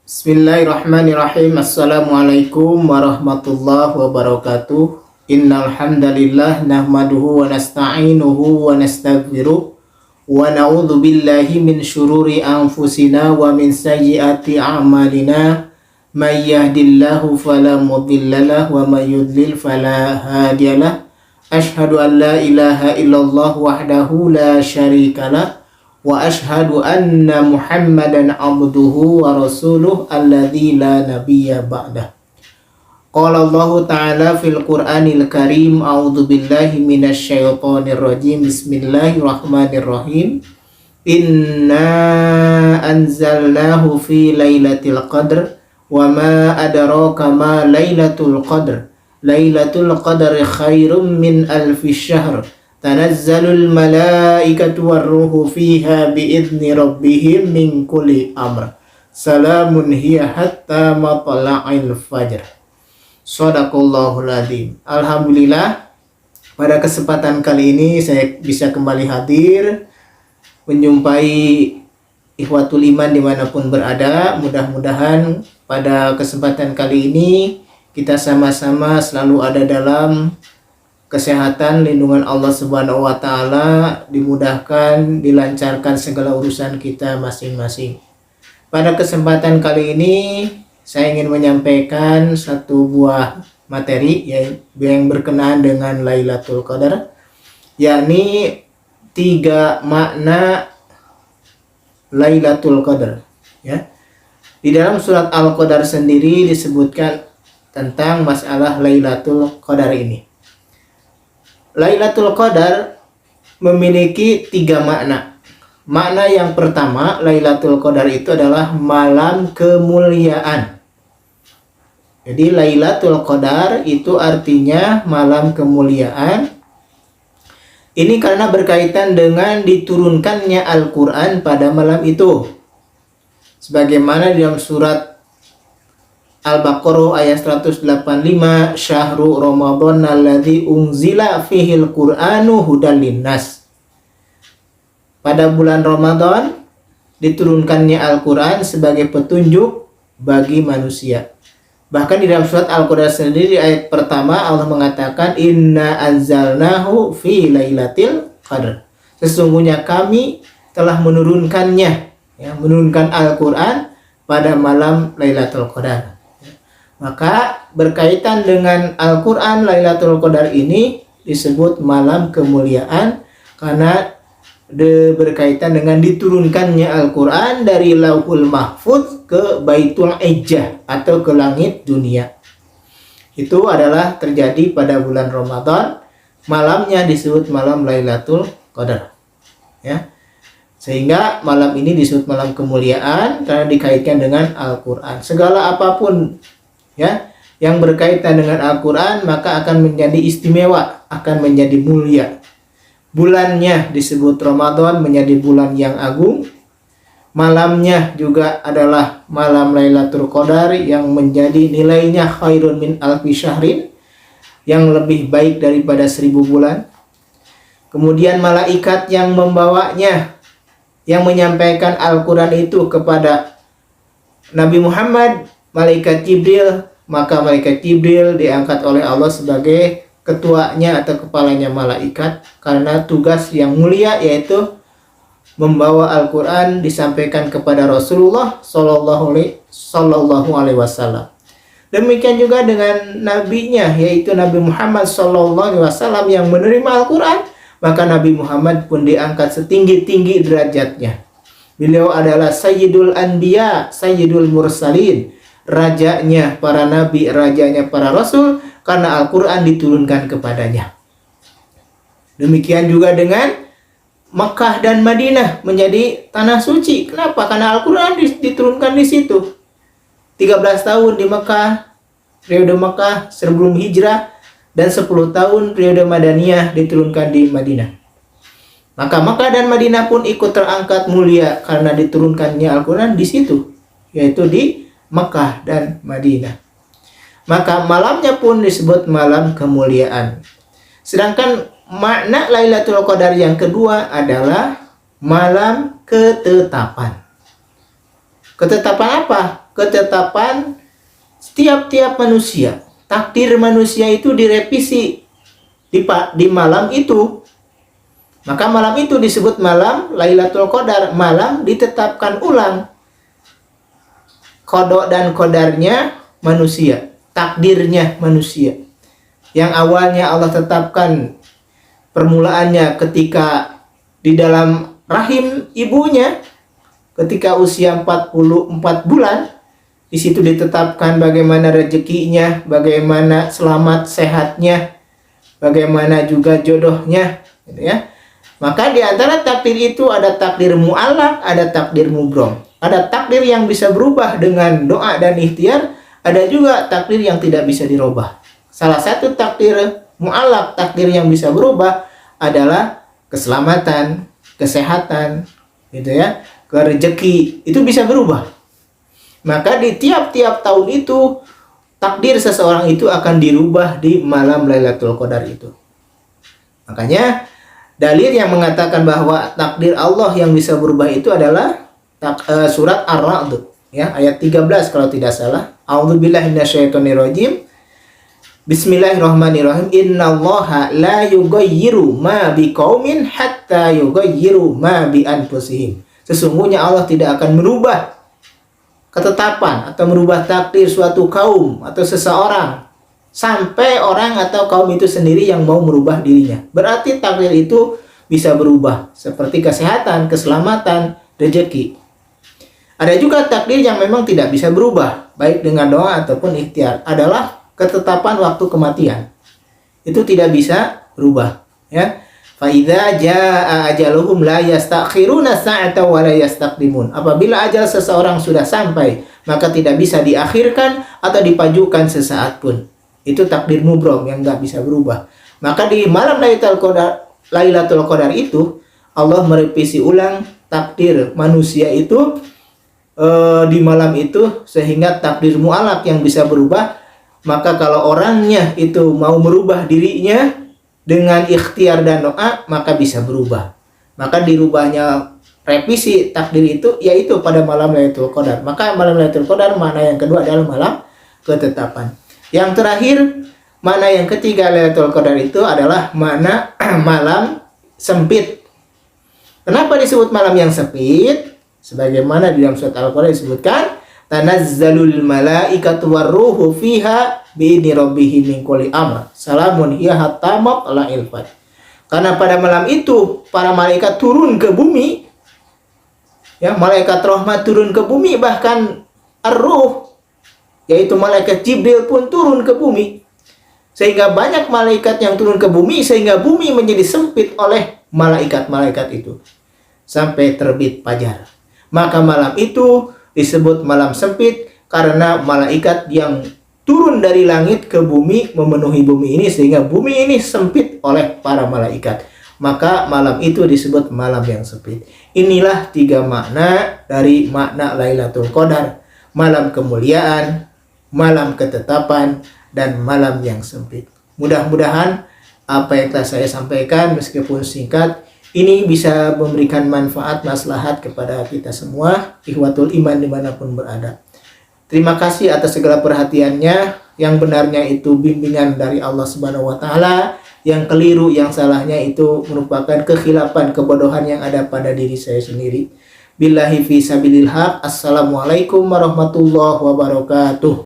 Bismillahirrahmanirrahim. Assalamualaikum warahmatullahi wabarakatuh. Innal hamdalillah nahmaduhu wa nasta'inuhu wa nastaghfiruh wa na'udzu billahi min syururi anfusina wa min sayyiati a'malina. May yahdihillahu fala mudhillalah wa may yudlil fala hadiyalah. Asyhadu an la ilaha illallah wahdahu la syarikalah wa ashhadu anna Muhammadan abduhu wa rasuluh alladzi la nabiyya ba'dah. Qala Allah ta'ala fil Qur'anil Karim, a'udzu billahi minasy syaithanir rajim. Bismillahirrahmanirrahim. Inna anzalnahu fi lailatul qadr wa ma adraka ma lailatul qadr. Lailatul qadri khairum min alfi syahr. Tanazzalul malaikatu warruhu fiha biidzni rabbihim min kulli amr. Salamun hiya hatta matla'il fajr. Shadaqallahul adzim. Alhamdulillah, pada kesempatan kali ini saya bisa kembali hadir menjumpai ikhwatul iman dimanapun berada. Mudah-mudahan pada kesempatan kali ini kita sama-sama selalu ada dalam kesehatan, lindungan Allah Subhanahu wa Ta'ala, dimudahkan, dilancarkan segala urusan kita masing-masing. Pada kesempatan kali ini saya ingin menyampaikan satu buah materi yang berkenaan dengan Lailatul Qadar, yakni 3 makna Lailatul Qadar. Ya. Di dalam surat Al-Qadar sendiri disebutkan tentang masalah Lailatul Qadar ini. Lailatul Qadar memiliki 3 makna. Makna yang pertama, Lailatul Qadar itu adalah malam kemuliaan. Jadi Lailatul Qadar itu artinya malam kemuliaan. Ini karena berkaitan dengan diturunkannya Al-Quran pada malam itu. Sebagaimana dalam surat Al-Baqarah ayat 185, Syahrul Ramadan alladzi unzila fihil Qur'anu hudal linnas. Pada bulan Ramadan diturunkannya Al-Quran sebagai petunjuk bagi manusia. Bahkan di dalam surat Al-Qadar sendiri ayat pertama Allah mengatakan inna anzalnahu fi lailatul qadar. Sesungguhnya kami telah menurunkannya, menurunkan Al-Quran pada malam Lailatul Qadar. Maka berkaitan dengan Al-Quran, Lailatul Qadar ini disebut malam kemuliaan karena berkaitan dengan diturunkannya Al-Quran dari Lauhul Mahfuz ke Baitul Izzah atau ke langit dunia. Itu adalah terjadi pada bulan Ramadan. Malamnya disebut malam Lailatul Qadar. Ya. Sehingga malam ini disebut malam kemuliaan karena dikaitkan dengan Al-Quran. Segala apapun yang berkaitan dengan Al-Quran maka akan menjadi istimewa, akan menjadi mulia. Bulannya disebut Ramadan, menjadi bulan yang agung. Malamnya juga adalah malam Lailatul Qadar yang menjadi nilainya khairun min alfi syahrin, yang lebih baik daripada 1000 bulan. Kemudian malaikat yang membawanya, yang menyampaikan Al-Quran itu kepada Nabi Muhammad, malaikat Jibril, maka malaikat Jibril diangkat oleh Allah sebagai ketuanya atau kepalanya malaikat karena tugas yang mulia yaitu membawa Al-Quran disampaikan kepada Rasulullah Sallallahu Alaihi Wasallam. Demikian juga dengan nabinya yaitu Nabi Muhammad Sallallahu Alaihi Wasallam yang menerima Al-Quran, maka Nabi Muhammad pun diangkat setinggi-tinggi derajatnya. Beliau adalah Sayyidul Anbiya, Sayyidul Mursalin, rajanya para nabi, rajanya para rasul, karena Al-Quran diturunkan kepadanya. Demikian juga dengan Makkah dan Madinah menjadi tanah suci. Kenapa? Karena Al-Quran diturunkan di situ. 13 tahun di Makkah, periode Makkah sebelum hijrah, dan 10 tahun periode Madaniyah diturunkan di Madinah. Maka Makkah dan Madinah pun ikut terangkat mulia karena diturunkannya Al-Quran di situ, yaitu di Makkah dan Madinah. Maka malamnya pun disebut malam kemuliaan. Sedangkan makna Lailatul Qadar yang kedua adalah malam ketetapan. Ketetapan apa? ketetapan setiap-tiap manusia. Takdir manusia itu direvisi di malam itu. Maka malam itu disebut malam Lailatul Qadar, malam ditetapkan ulang qada dan qadarnya manusia, takdirnya manusia. Yang awalnya Allah tetapkan permulaannya ketika di dalam rahim ibunya, ketika usia 44 bulan, di situ ditetapkan bagaimana rezekinya, bagaimana selamat sehatnya, bagaimana juga jodohnya, gitu ya. Maka di antara takdir itu ada takdir mu'allaq, ada takdir mubrom. Ada takdir yang bisa berubah dengan doa dan ikhtiar, ada juga takdir yang tidak bisa dirubah. Salah satu takdir mu'allaq, takdir yang bisa berubah adalah keselamatan, kesehatan, gitu ya, rezeki, itu bisa berubah. Maka di tiap-tiap tahun itu takdir seseorang itu akan dirubah di malam Lailatul Qadar itu. Makanya dalil yang mengatakan bahwa takdir Allah yang bisa berubah itu adalah surat Ar-Ra'd, ya, ayat 13 kalau tidak salah. A'udzubillahi minasyaitonirrajim. Bismillahirrahmanirrahim. Innallaha la yughayyiru ma biqaumin hatta yughayyiru ma bi anfusihim. Sesungguhnya Allah tidak akan merubah ketetapan atau merubah takdir suatu kaum atau seseorang sampai orang atau kaum itu sendiri yang mau merubah dirinya. Berarti takdir itu bisa berubah, seperti kesehatan, keselamatan, rezeki. Ada juga takdir yang memang tidak bisa berubah, baik dengan doa ataupun ikhtiar, adalah ketetapan waktu kematian. Itu tidak bisa berubah, ya. Fa idza jaa ajaluhum la yastakhiruna sa'atan wa la yastaqdimun. Apabila ajal seseorang sudah sampai, maka tidak bisa diakhirkan atau dipajukan sesaat pun. Itu takdir mubrom yang nggak bisa berubah. Maka di malam Lailatul Qadar itu Allah merevisi ulang takdir manusia itu di malam itu, sehingga takdir mu'allaq yang bisa berubah. Maka kalau orangnya itu mau merubah dirinya dengan ikhtiar dan doa, maka bisa berubah. Maka dirubahnya revisi takdir itu yaitu pada malam Lailatul Qadar. Maka malam Lailatul Qadar makna yang kedua adalah malam ketetapan. Yang terakhir, makna yang ketiga Lailatul Qadar itu adalah makna malam sempit. Kenapa disebut malam yang sempit? Sebagaimana di dalam surat Al-Qur'an disebutkan, tanazzalul malaikatu warruhu fiha bi'idni rabbihim min kulli amr. Salamun hiya hatta matla'il fajr. Karena pada malam itu para malaikat turun ke bumi. Ya, malaikat rahmat turun ke bumi, bahkan ar-ruh yaitu malaikat Jibril pun turun ke bumi. Sehingga banyak malaikat yang turun ke bumi, sehingga bumi menjadi sempit oleh malaikat-malaikat itu sampai terbit fajar. Maka malam itu disebut malam sempit karena malaikat yang turun dari langit ke bumi memenuhi bumi ini, sehingga bumi ini sempit oleh para malaikat. Maka malam itu disebut malam yang sempit. Inilah tiga makna dari makna Lailatul Qadar: malam kemuliaan, malam ketetapan, dan malam yang sempit. Mudah-mudahan apa yang telah saya sampaikan meskipun singkat ini bisa memberikan manfaat maslahat kepada kita semua, ikhwatul iman dimanapun berada. Terima kasih atas segala perhatiannya. Yang benarnya itu bimbingan dari Allah Subhanahu wa Ta'ala, yang keliru, yang salahnya itu merupakan kekhilafan, kebodohan yang ada pada diri saya sendiri. Billahi fi sabilil haq. Assalamualaikum warahmatullahi wabarakatuh.